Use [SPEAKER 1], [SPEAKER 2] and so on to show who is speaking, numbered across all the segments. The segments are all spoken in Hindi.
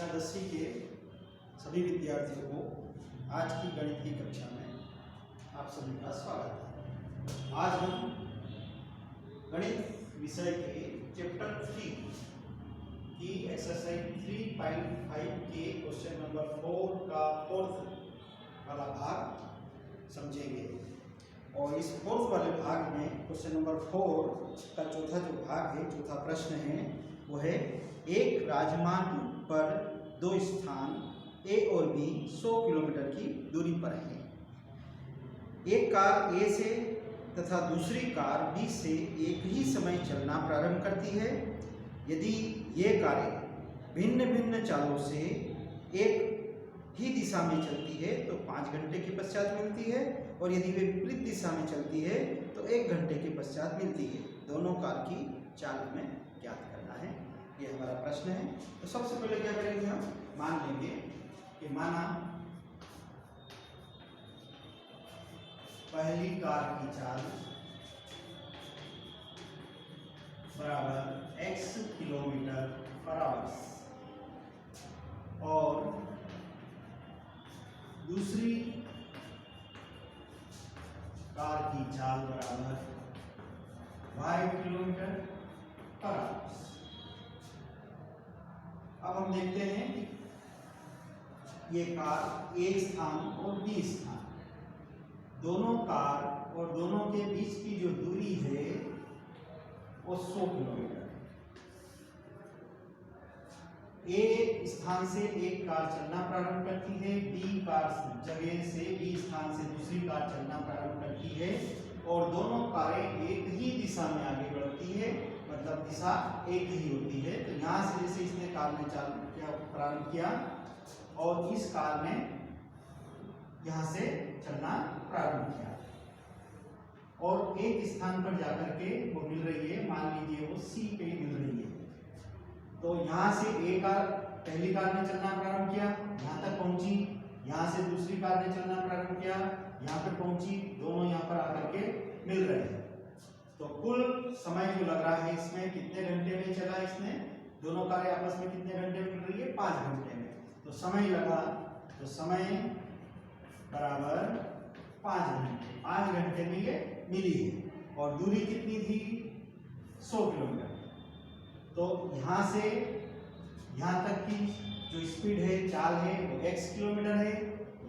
[SPEAKER 1] कक्षा 10वीं के सभी विद्यार्थियों को आज की गणित की कक्षा में आप सभी का स्वागत है। आज हम गणित विषय के चैप्टर 3 की एक्सरसाइज 3.5 के क्वेश्चन नंबर 4 का फोर्थ वाला भाग समझेंगे। और इस फोर्थ वाले भाग में क्वेश्चन नंबर 4 का चौथा जो भाग है, चौथा प्रश्न है वो है, एक राजमार्ग पर दो स्थान ए और बी 100 किलोमीटर की दूरी पर हैं। एक कार ए से तथा दूसरी कार बी से एक ही समय चलना प्रारंभ करती है। यदि ये कारें भिन्न भिन्न चालों से एक ही दिशा में चलती है तो 5 घंटे के पश्चात मिलती है, और यदि वे विपरीत दिशा में चलती है तो 1 घंटे के पश्चात मिलती है। दोनों कार की चाल हमें ज्ञात करना है, ये हमारा प्रश्न है। तो सबसे पहले क्या करेंगे, हम मान लेंगे कि माना पहली कार की चाल बराबर x किलोमीटर पर आवर और दूसरी कार की चाल बराबर y किलोमीटर पर आवर। अब हम देखते हैं कि ये कार ए स्थान और बी स्थान, दोनों कार और दोनों के बीच की जो दूरी है वो 100 किलोमीटर। ए स्थान से एक कार चलना प्रारंभ करती है, बी कार जगह से बी स्थान से दूसरी कार चलना प्रारंभ करती है, और दोनों कारें एक ही दिशा में आगे बढ़ती है, मतलब दिशा एक ही होती है। तो यहाँ से जैसे इसने कार ने चाल किया प्रारंभ किया और इस कार ने यहाँ से चलना प्रारंभ किया और एक स्थान पर जाकर के वो मिल रही है, मान लीजिए वो सी पे मिल रही है। तो यहाँ से एक कार, पहली कार ने चलना प्रारंभ किया, यहाँ तक पहुंची, यहाँ से दूसरी कार ने चलना प्रारंभ किया, यहाँ पर पहुंची, दोनों यहाँ पर आकर के मिल रहे हैं। तो कुल समय जो लग रहा है इसमें, कितने घंटे में चला इसने, दोनों कारें आपस में कितने घंटे में मिल रही है, 5 घंटे में। तो समय लगा, तो समय बराबर 5 घंटे, 5 घंटे में ये मिली है। और दूरी कितनी थी, 100 किलोमीटर। तो यहाँ से यहाँ तक की जो स्पीड है, चाल है, वो x किलोमीटर है।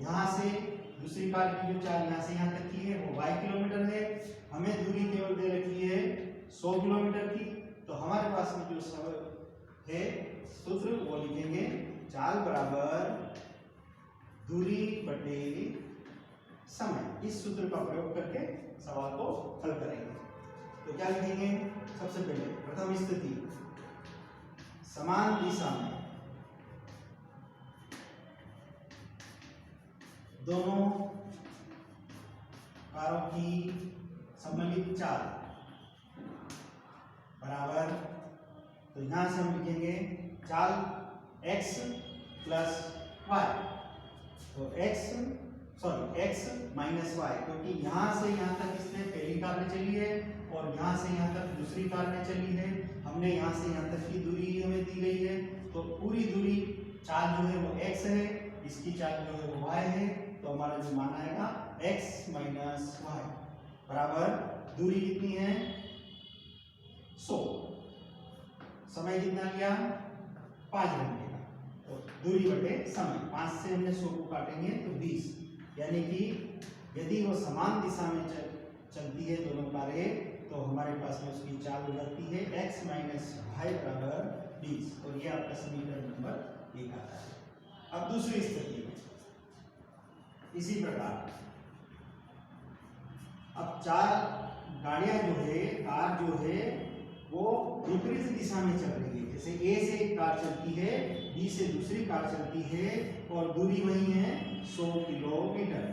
[SPEAKER 1] यहाँ से दूसरी कार की जो चाल यहाँ से यहाँ तक की है वो y किलोमीटर है। हमें दूरी केवल दे रखी है 100 किलोमीटर की। तो हमारे पास में जो समय है सूत्र वो लिखेंगे, चाल बराबर दूरी बटे समय। इस सूत्र का प्रयोग करके सवाल को हल करेंगे। तो क्या लिखेंगे, सबसे पहले प्रथम स्थिति, समान दिशा में दोनों कारों की सम्मिलित चाल बराबर, तो यहां से हम लिखेंगे चाल x प्लस y। तो x माइनस y, क्योंकि यहां से यहां तक इसने पहली कार ने चली है और यहां से यहां तक दूसरी कार ने चली है। हमने यहां से यहां तक की दूरी हमें दी गई है, तो पूरी दूरी चाल जो है वो x है, इसकी चाल जो है वो y है। तो हमारा जो मान आएगा x माइनस y बराबर, दूरी कितनी है 100, समय कितना लिया 5 घंटे का। तो दूरी बटे समय, 5 से हमने 100 को काटेंगे तो 20, यानी कि यदि वो समान दिशा में चलती है दोनों कारें, तो हमारे पास में उसकी चाल हो जाती है x माइनस y बराबर 20, और ये आपका समीकरण नंबर 1 आता है। अब दूसरी स्थिति में इसी प्रकार, अब 4 गाड़ियां जो है, कार जो है वो विपरीत दिशा में चल रही है। जैसे ए से एक कार चलती है, बी से दूसरी कार चलती है, और दूरी वही है 100 किलोमीटर,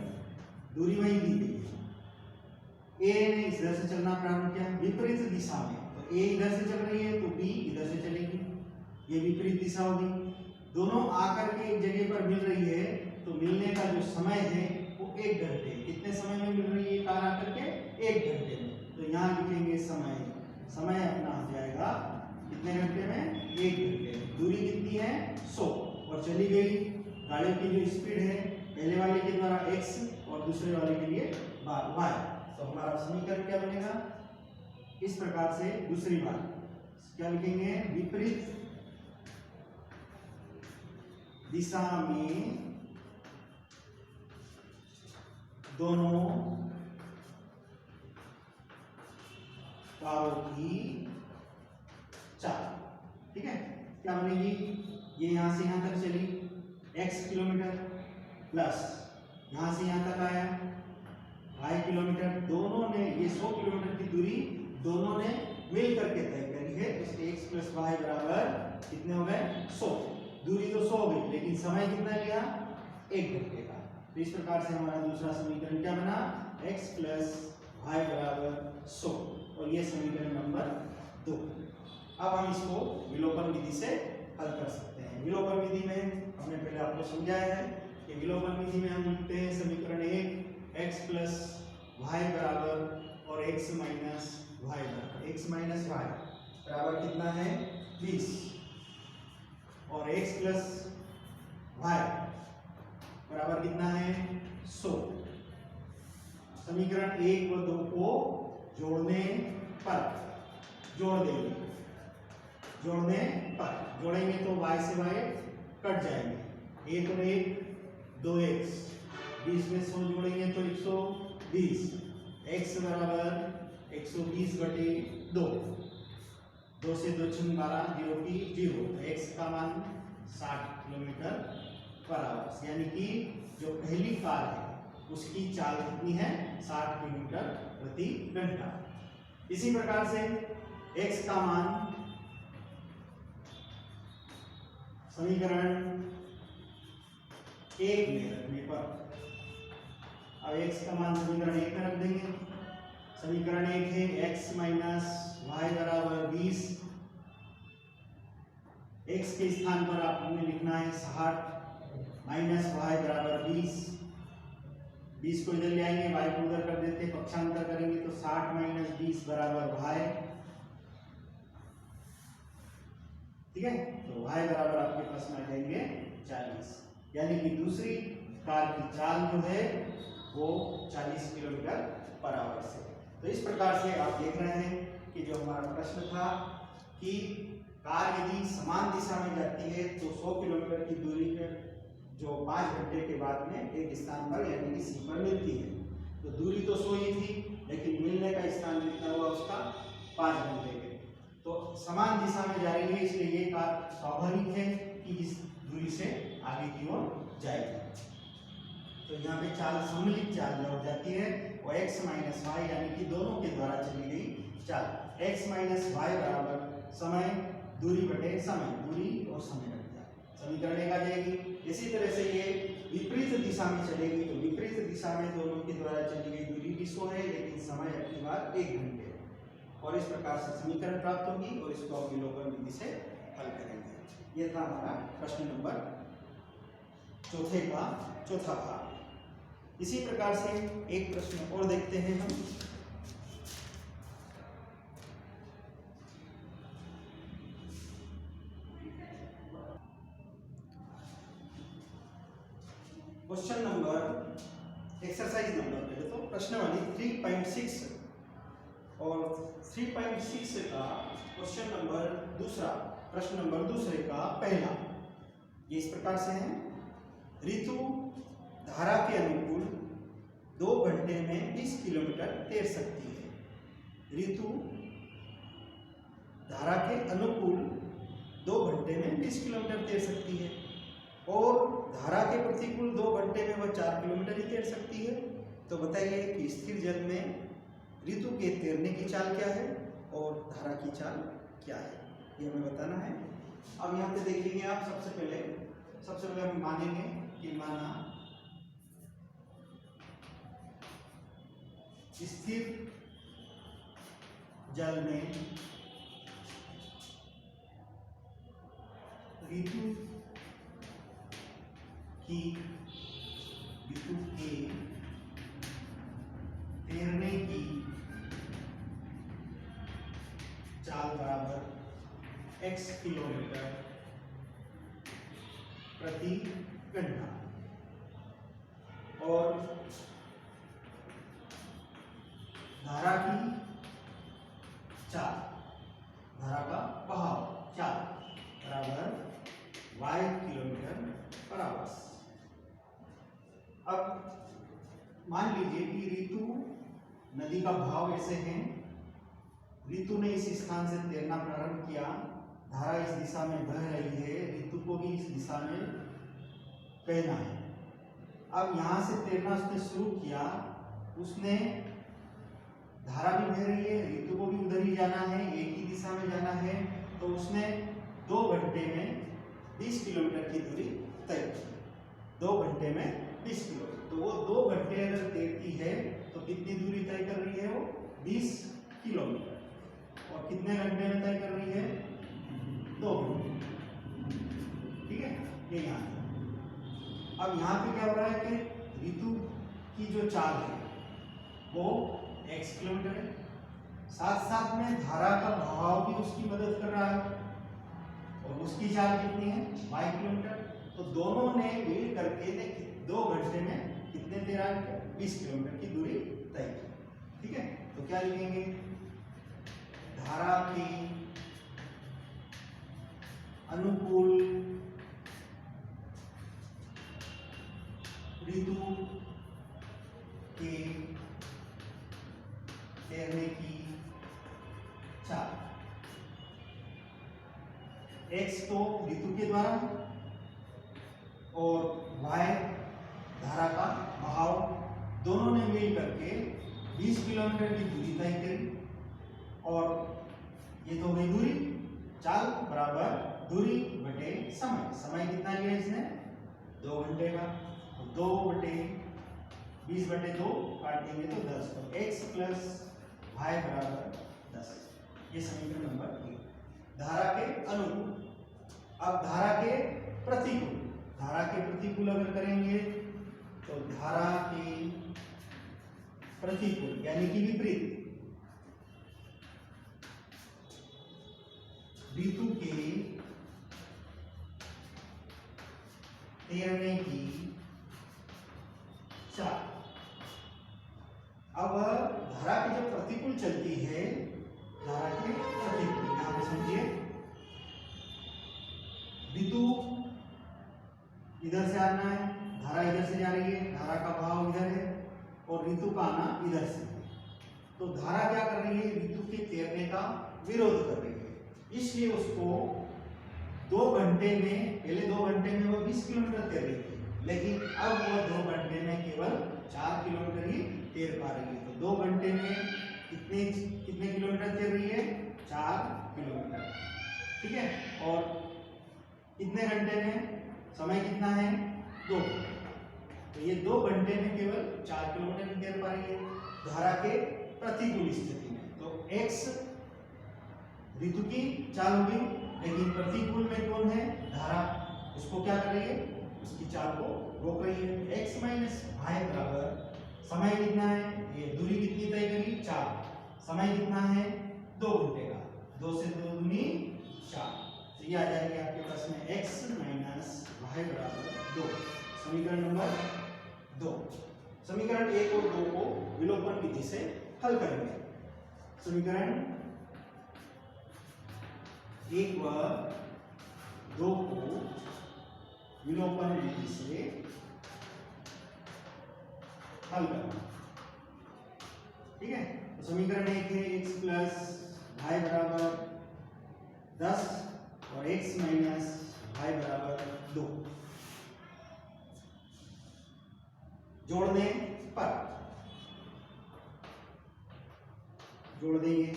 [SPEAKER 1] दूरी वही दी गई है। ए ने इधर से चलना प्रारंभ किया विपरीत दिशा में, तो ए इधर से चल रही है तो बी इधर से चलेगी, ये विपरीत दिशा होगी। दोनों आकर के एक जगह पर मिल रही है, तो मिलने का जो समय है वो 1 घंटे। कितने समय में मिल रही है कार आकर के, 1 घंटे में। तो यहाँ लिखेंगे समय अपना हो जाएगा कितने घंटे में, 1 घंटे में। दूरी कितनी है 100, और गाड़ियों की जो स्पीड है पहले वाले के द्वारा x और दूसरे वाले के लिए y, तो हमारा समीकरण क्या बनेगा इस प्रकार से। दूसरी बात क्या लिखेंगे, विपरीत दिशा में दोनों कारों की चाल, ठीक है, क्या बनेगी, ये यहां से यहां तक चली x किलोमीटर प्लस यहां से यहां तक आया y किलोमीटर, दोनों ने ये 100 किलोमीटर की दूरी दोनों ने मिल करके तय करी है, इसलिए x प्लस वाई बराबर कितने हो गए 100। दूरी तो 100 हो गई लेकिन समय कितना लिया 1 घंटे का। तो इस प्रकार से हमारा दूसरा समीकरण क्या बना, x प्लस वाई बराबर 100, और ये समीकरण नंबर 2। अब हम इसको विलोपन विधि से हल कर सकते हैं। विलोपन विधि में हमने पहले आपको समझाया है कि विलोपन विधि में हम लिखते हैं समीकरण 1 x प्लस वाई बराबर और x माइनस वाई बराबर, x माइनस वाई बराबर कितना है 20 और x प्लस वाई बराबर कितना है 100। समीकरण 1 व 2 को जोड़ने पर जोड़ देंगे, जोड़ने पर जोड़ेंगे तो y से y कट जाएंगे, 1 और 1 2x, 20 में 100 जोड़ेंगे तो 120, x बराबर 120 बटे 2, 2 से 2 छून 12, 0 की 0, x का मान 60 किलोमीटर पर आवर, यानी कि जो पहली कार है उसकी चाल कितनी है 60 किलोमीटर प्रति घंटा। इसी प्रकार से x का मान समीकरण 1 में रखने पर, अब x का मान समीकरण 1 में रख देंगे। समीकरण 1 है x माइनस वाई बराबर 20, x के स्थान पर आपने लिखना है 60 माइनस वाई बराबर 20 को इधर ले आएंगे, y को उधर कर देते हैं, पक्षांतर करेंगे तो 60 माइनस 20 बराबर y, ठीक है, तो y बराबर आपके पास में आ जाएंगे 40, यानी कि दूसरी कार की चाल जो है वो 40 किलोमीटर पर आवर से। तो इस प्रकार से आप देख रहे हैं कि जो हमारा प्रश्न था कि कार यदि समान दिशा में जाती है तो 100 किलोमीटर की दूरी पर जो 5 घंटे के बाद में एक स्थान पर यानी कि सी पर मिलती है, तो दूरी तो 100 ही थी लेकिन मिलने का स्थान कितना हुआ उसका 5 घंटे के, तो समान दिशा में जा रही है, इसलिए ये कार स्वाभाविक है कि इस दूरी से आगे की ओर जाएगी। तो यहाँ पे चाल सम्मिलित चाल हो जाती है और x माइनस वाई यानी कि दोनों के द्वारा चली गई चाल, x माइनस वाई बराबर समय दूरी बटे समय, दूरी और समय कट जाए, समीकरण 1 आ जाएगी। इसी तरह से ये विपरीत दिशा में चलेगी तो विपरीत दिशा में दोनों के द्वारा चली गई दूरी भी 100 है लेकिन समय अपनी बार 1 घंटे है, और इस प्रकार से समीकरण प्राप्त होगी और इसको आप विलोपन विधि से हल करेंगे। यह था हमारा प्रश्न नंबर 4 का चौथा भाग। इसी प्रकार से एक प्रश्न और देखते हैं हम। क्वेश्चन नंबर एक्सरसाइज नंबर पहले तो प्रश्नावली 3.6 और 3.6 का क्वेश्चन नंबर दूसरा, प्रश्न नंबर दूसरे का पहला, ये इस प्रकार से है, ऋतु धारा के अनुकूल 2 घंटे में 20 किलोमीटर तैर सकती है। ऋतु धारा के अनुकूल 2 घंटे में 20 किलोमीटर तैर सकती है और धारा के प्रतिकूल 2 घंटे में वह 4 किलोमीटर ही तैर सकती है। तो बताइए कि स्थिर जल में ऋतु के तैरने की चाल क्या है और धारा की चाल क्या है, ये हमें बताना है। अब यहाँ पे देखेंगे आप, सबसे पहले हम मानेंगे कि माना स्थिर जल में ऋतु के तैरने की चाल बराबर x किलोमीटर प्रति घंटा। और धारा की चाल, धारा का बहाव चाल बराबर y किलोमीटर पर आवर। अब मान लीजिए कि ऋतु नदी का बहाव ऐसे है, ऋतु ने इस स्थान से तैरना प्रारंभ किया, धारा इस दिशा में बह रही है, ऋतु को भी इस दिशा में बहना है। अब यहाँ से तैरना उसने शुरू किया, उसने धारा भी बह रही है, ऋतु को भी उधर ही जाना है, एक ही दिशा में जाना है, तो उसने 2 घंटे में 20 किलोमीटर की दूरी तय की। 2 घंटे में 20 किलोमीटर, तो वो 2 घंटे अगर तैरती है तो कितनी दूरी तय कर रही है? वो 20 किलोमीटर। और कितने घंटे में तय कर रही है? 2 घंटे। ठीक है, ये यहाँ है। अब यहाँ पे क्या हो रहा है कि ऋतु की जो चाल है वो x किलोमीटर है, साथ साथ में धारा का बहाव भी उसकी मदद कर रहा है, और उसकी चाल कितनी है? y kilometre. तो दोनों ने मिल करके 2 घंटे में कितने तैरा? 20 किलोमीटर की दूरी तय की। ठीक है, तो क्या लिखेंगे? धारा की अनुकूल ऋतु के तैरने की चाल। x तो ऋतु के द्वारा और y धारा का बहाव, दोनों ने मिल करके 20 किलोमीटर की दूरी तय करी। और ये तो गई दूरी, चाल बराबर दूरी बटे समय। समय कितना लिया इसने? 2 घंटे का। 2 बटे 20 बटे 2 काट देंगे तो 10, तो x प्लस y बराबर 10। ये समीकरण नंबर 1। धारा के अनुकूल। अब धारा के प्रतिकूल, धारा के प्रतिकूल अगर करेंगे तो धारा के प्रतिकूल यानी कि विपरीत, ऋतु के तैरने की चाल। अब धारा की जब प्रतिकूल चलती है, धारा के प्रतिकूल, यहां पे समझिए, ऋतु इधर से आना है, धारा इधर से जा रही है, धारा का बहाव इधर है, और ऋतु का आना इधर से। तो धारा क्या कर रही है? ऋतु के तैरने का विरोध कर रही है, इसलिए उसको 2 घंटे में, पहले 2 घंटे में वो 20 किलोमीटर तैर रही थी, लेकिन अब वो 2 घंटे में केवल 4 किलोमीटर ही तैर पा रही है। तो 2 घंटे में कितने किलोमीटर तैर रही है? 4 किलोमीटर। ठीक है, और कितने घंटे में? समय कितना है? 2। तो ये 2 घंटे में केवल 4 किलोमीटर ही तैर पा रही है धारा के प्रतिकूल स्थिति में। तो x ऋतु की चाल होगी, लेकिन प्रतिकूल में कौन है? धारा। उसको क्या कर रही है? उसकी चाल को रोक रही है। x माइनस y बराबर, समय कितना है? ये दूरी कितनी तय करी? 4। समय कितना है? 2 घंटे का। 2 से 2 दूनी 4। तो ये आ जाएगी आपके पास में x माइनस y बराबर 2। समीकरण नंबर 2। समीकरण 1 और 2 को विलोपन विधि से हल करेंगे। समीकरण 1 व 2 को विलोपन विधि से हल करना। ठीक है, तो समीकरण 1 है x प्लस y बराबर 10 और x माइनस y बराबर 2। जोड़ने पर जोड़ देंगे,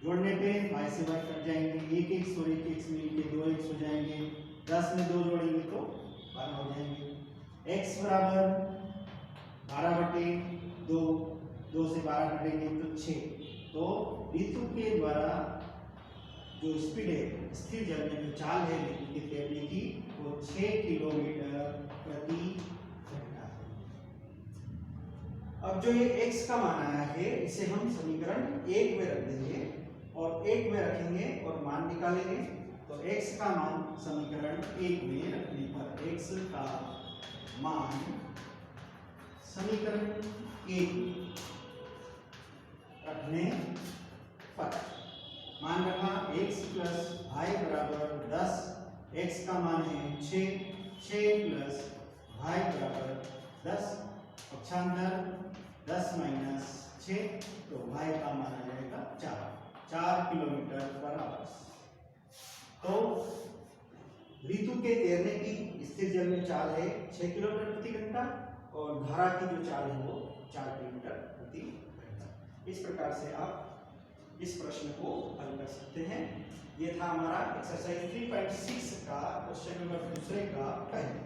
[SPEAKER 1] जोड़ने पे y से y कट जाएंगे, 1x और 1x मिलके 2x हो जाएंगे, 10 में 2 जोड़ेंगे तो 12 हो जाएंगे। x बराबर 12 बटे 2, 2 से 12 कटेंगे तो 6। तो ऋतु के द्वारा जो स्पीड है, स्थिर जल में जो चाल है ऋतु के तैरने की, वो 6 किलोमीटर प्रति घंटा है। अब जो ये x का मान आया है, इसे हम समीकरण 1 में रख देंगे और 1 में रखेंगे और मान निकालेंगे। तो x का मान समीकरण 1 में रखने पर x का मान समीकरण 1 में रखने पर मान रखा x प्लस y बराबर 10, x का मान है 6 प्लस y बराबर 10, पक्षांतर 10 माइनस 6, तो y का मान आ जाएगा 4 किलोमीटर पर आवर। तो ऋतु के तैरने की स्थिर जल में चाल है 6 किलोमीटर प्रति घंटा और धारा की जो चाल है वो 4 किलोमीटर प्रति घंटा। इस प्रकार से आप इस प्रश्न को हल कर सकते हैं। ये था हमारा एक्सरसाइज 3.6 का क्वेश्चन नंबर दूसरे का पहले।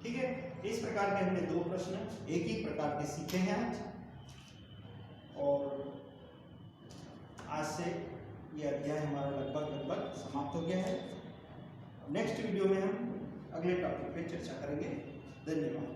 [SPEAKER 1] ठीक है, इस प्रकार के हमने 2 प्रश्न एक ही प्रकार के सीखे हैं आज, और आज से ये अध्याय हमारा लगभग समाप्त हो गया है। नेक्स्ट वीडियो में हम अगले टॉपिक पे चर्चा करेंगे। धन्यवाद।